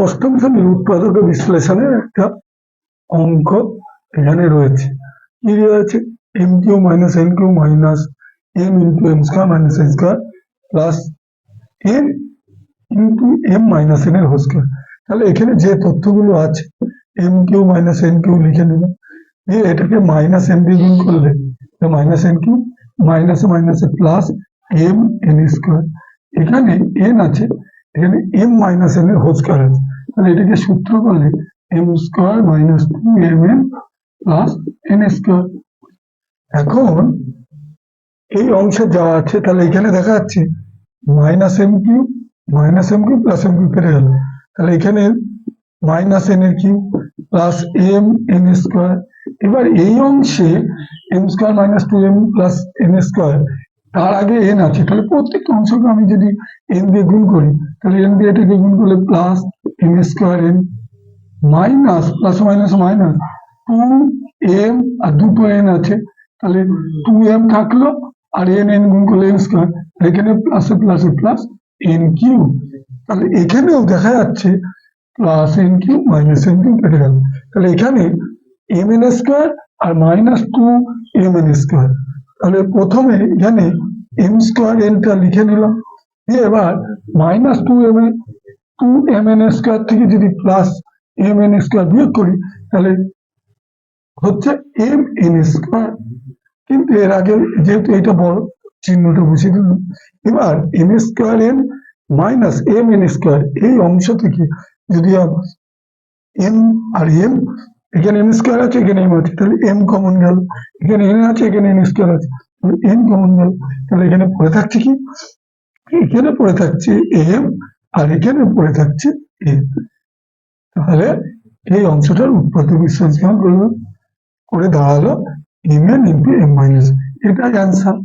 অষ্টম শ্রেণীর উৎপাদক বিশ্লেষণের একটা অঙ্ক এখানে রয়েছে। কি রয়েছে? M Q minus N Q minus M into M square minus N square plus N into M minus N এর হোল স্কোয়ার। তাহলে এখানে যে তথ্যগুলো আছে M Q minus N Q লিখে নিলাম, দিয়ে এটাকে মাইনাস এম দিয়ে গুণ করলে মাইনাস এন কিউ মাইনাসে মাইনাসে প্লাস এম এন স্কোয়ার। এখানে এন আছে, এখানে এম মাইনাস এন এর হোল স্কোয়ার আছে, তাহলে এটাকে সূত্র করলে M square minus two M N plus N square. এখন এই অংশে যা আছে তাহলে এখানে দেখা যাচ্ছে minus M Q plus M Q কেটে গেল, তাহলে এখানে মাইনাস এন এর Q plus M N square. এবার এই অংশে M square minus two M plus N square, তার আগে এন আছে, তাহলে প্রত্যেকটা অংশকে আমি যদি এন দিয়ে গুণ করি তাহলে এন দিয়ে এটাকে গুণ করলে plus m square N minus plus minus minus two m আর দুটো এন আছে, তাহলে টু এম থাকলো আর এন এন গুণ করলে এন স্কোয়ার, এখানে প্লাসে প্লাসে প্লাস এন কিউ। তাহলে এখানেও দেখা যাচ্ছে plus n Q minus N q কেটে গেল, তাহলে এখানে এম এন স্কোয়ার আর minus two M N square. তাহলে প্রথমে এখানে এম স্কোয়ার এনটা লিখে নিলাম, দিয়ে এবার minus two M N square থেকে যদি প্লাস এম এন স্কোয়ার বিয়োগ করি তাহলে হচ্ছে এম এন স্কোয়ার। কিন্তু এর আগে যেহেতু এটা বড় চিহ্নটা বুঝিয়ে দিলাম, এবার M square N minus M N square এই অংশ থেকে যদি এম আর এম, এখানে এম স্কোয়ার আছে এখানে এম আছে, তাহলে এম কমন গেল, এখানে এন আছে এখানে এন স্কোয়ার আছে, এন কমন গেল, তাহলে এখানে পড়ে থাকছে কি? এখানে পড়ে থাকছে এম আর এখানে পড়ে থাকছে এন। তাহলে এই অংশটার উৎপাদক বিশ্লেষণ করে দাঁড়ালো M N into M minus, এটাই অ্যান্সার।